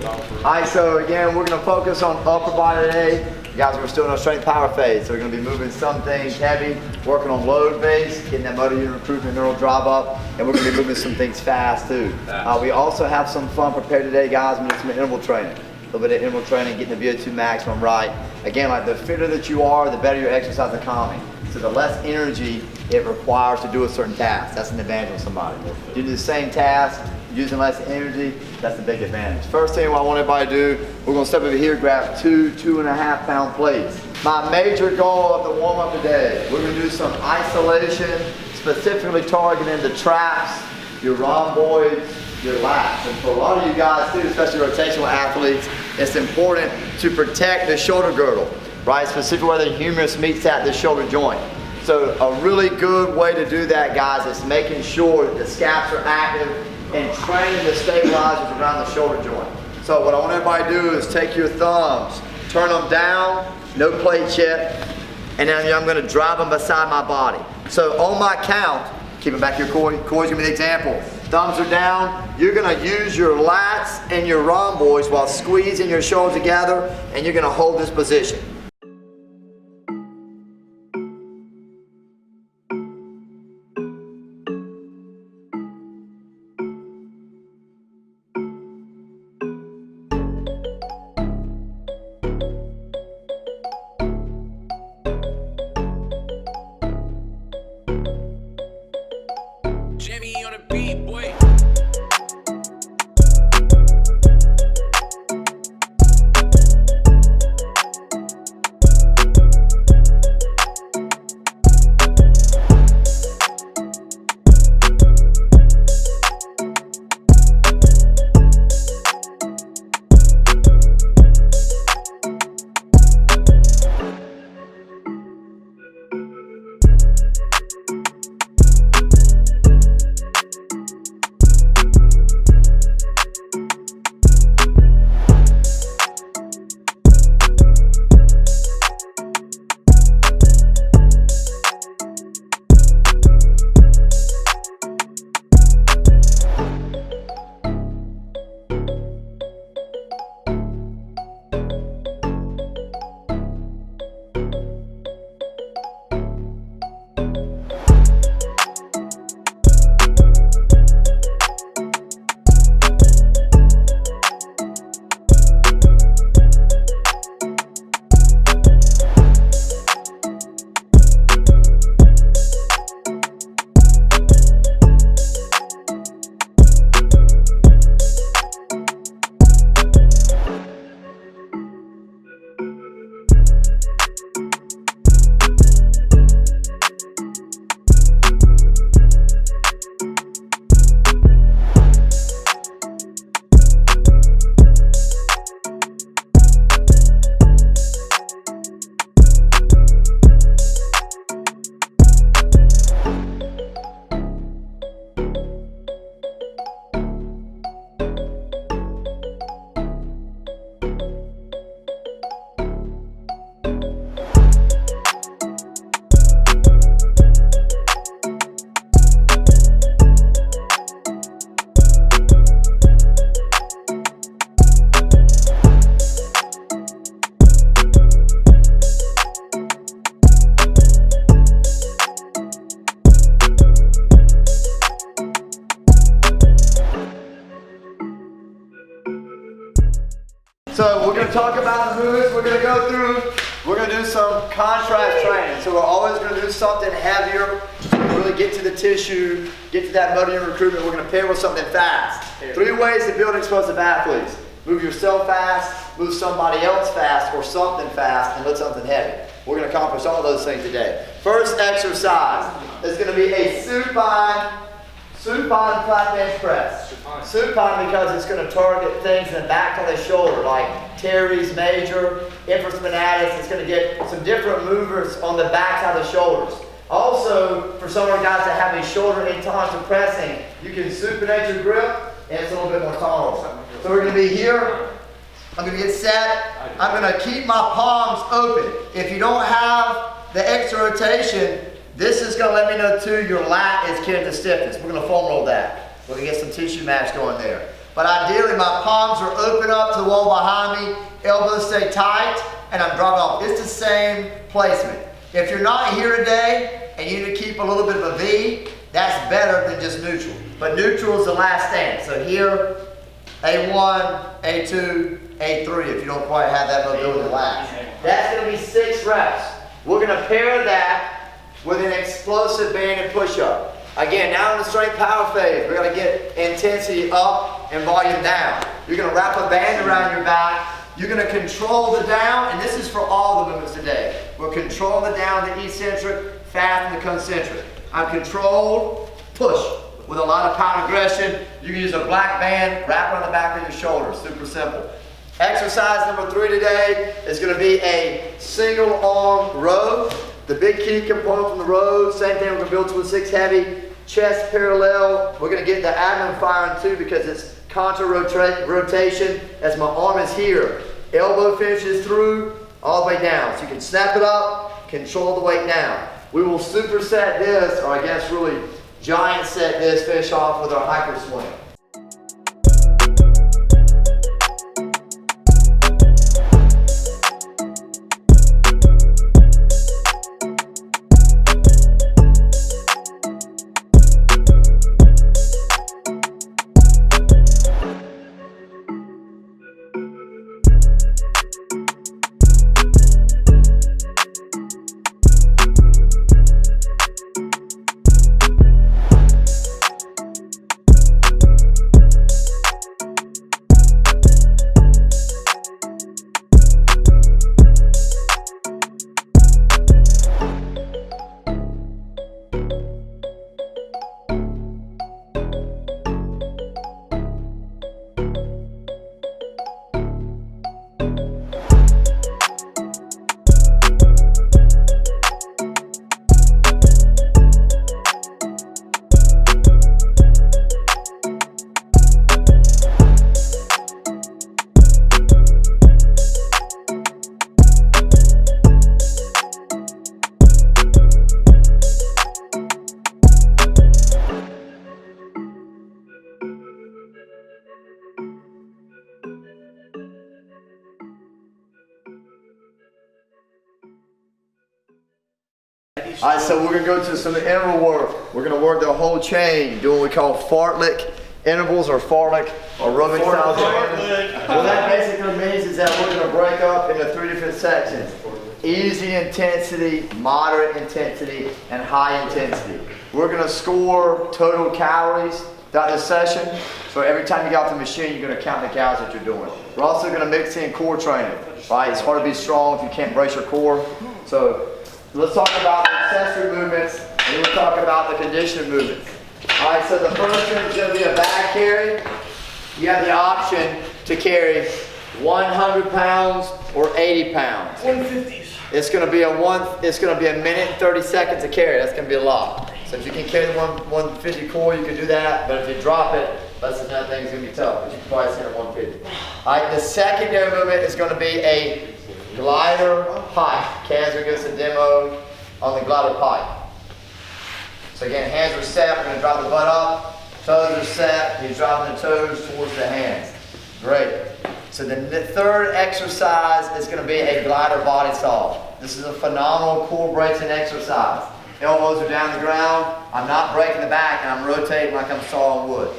Alright, so again, we're going to focus on upper body today. You guys, we're still in our strength power phase, so we're going to be moving some things heavy, working on load base, getting that motor unit improvement, neural drive up, and we're going to be moving some things fast too. We also have some fun prepared today, guys. We're going to do some interval training. A little bit of interval training, getting the VO2 maximum right. Again, like the fitter that you are, the better your exercise economy. So the less energy it requires to do a certain task. That's an advantage on somebody. You do the same task, using less energy, that's a big advantage. First thing I want everybody to do, we're gonna step over here, grab 2.5 pound plates. My major goal of the warm up today, we're gonna do some isolation, specifically targeting the traps, your rhomboids, your lats. And for a lot of you guys too, especially rotational athletes, it's important to protect the shoulder girdle, right? Specifically where the humerus meets at the shoulder joint. So a really good way to do that, guys, is making sure that the scaps are active and training the stabilizers around the shoulder joint. So what I want everybody to do is take your thumbs, turn them down, no plates yet, and then I'm gonna drive them beside my body. So on my count, keep them back here, Corey. Corey's gonna be the example. Thumbs are down, you're gonna use your lats and your rhomboids while squeezing your shoulders together, and you're gonna hold this position. Jimmy on the beat, boy. So we're going to talk about movements we're going to go through. We're going to do some contrast training. So we're always going to do something heavier to really get to the tissue, get to that motor unit recruitment. We're going to pair with something fast. 3 ways to build explosive athletes. Move yourself fast, move somebody else fast, or something fast, and lift something heavy. We're going to accomplish all those things today. First exercise is going to be a supine flat bench press. Supine because it's going to target things in the back of the shoulder, like teres major, infraspinatus. It's going to get some different movers on the back side of the shoulders. Also, for some of our guys that have a shoulder intolerance to pressing, you can supinate your grip, and it's a little bit more tolerable. So we're going to be here. I'm going to get set. I'm going to keep my palms open. If you don't have the extra rotation, this is going to let me know too your lat is carrying the stiffness. We're going to foam roll that. We're going to get some tissue mass going there. But ideally, my palms are open up to the wall behind me, elbows stay tight, and I'm dropping off. It's the same placement. If you're not here today and you need to keep a little bit of a V, that's better than just neutral. But neutral is the last stance. So here, A1, A2, A3, if you don't quite have that mobility last. That's gonna be 6 reps. We're gonna pair that with an explosive banded push-up. Again, now in the strength power phase, we're gonna get intensity up and volume down. You're gonna wrap a band around your back. You're gonna control the down, and this is for all the movements today. We're controlling the down, the eccentric, fast, and the concentric. I'm controlled, push. With a lot of power and aggression, you can use a black band, wrap around the back of your shoulders, super simple. Exercise number 3 today is gonna be a single arm row. The big key component from the row, same thing, we're gonna build to a 6 heavy, chest parallel. We're gonna get the abdomen firing too because it's contra rotation as my arm is here. Elbow finishes through, all the way down. So you can snap it up, control the weight down. We will superset this, or I guess really giant set this, finish off with our hyper swing. All right, so we're gonna go to some interval work. We're gonna work the whole chain, doing what we call fartlek intervals or fartlek aerobic style training. What that basically means is that we're gonna break up into 3 different sections. Easy intensity, moderate intensity, and high intensity. We're gonna score total calories throughout this session. So every time you get off the machine, you're gonna count the calories that you're doing. We're also gonna mix in core training, right? It's hard to be strong if you can't brace your core. So let's talk about the accessory movements, and then we'll talk about the conditioning movements. All right, so the first one is gonna be a bag carry. You have the option to carry 100 pounds or 80 pounds. 150s. It's gonna be a minute and 30 seconds to carry. That's gonna be a lot. So if you can carry the 150 core, you can do that. But if you drop it, that's another thing. It's gonna be tough. But you can probably stand at 150. All right, the secondary movement is gonna be a glider pike. Kaz will give us a demo on the glider pike. So again, hands are set. We're gonna drop the butt up. Toes are set. He's dropping the toes towards the hands. Great. So the third exercise is going to be a glider body saw. This is a phenomenal core bracing exercise. Elbows are down the ground. I'm not breaking the back, and I'm rotating like I'm sawing wood.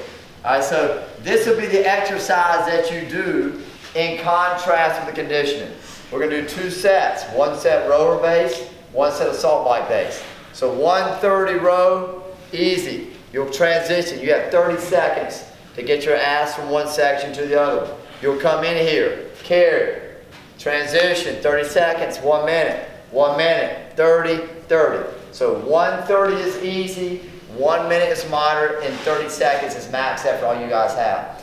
All right, so this will be the exercise that you do in contrast with the conditioning. We're going to do 2 sets. 1 set rower base, 1 set assault bike base. So 130 row, easy. You'll transition. You have 30 seconds to get your ass from one section to the other one. You'll come in here, carry, transition, 30 seconds, 1 minute, 1 minute, 30, 30. So 130 is easy, 1 minute is moderate, and 30 seconds is max after all you guys have.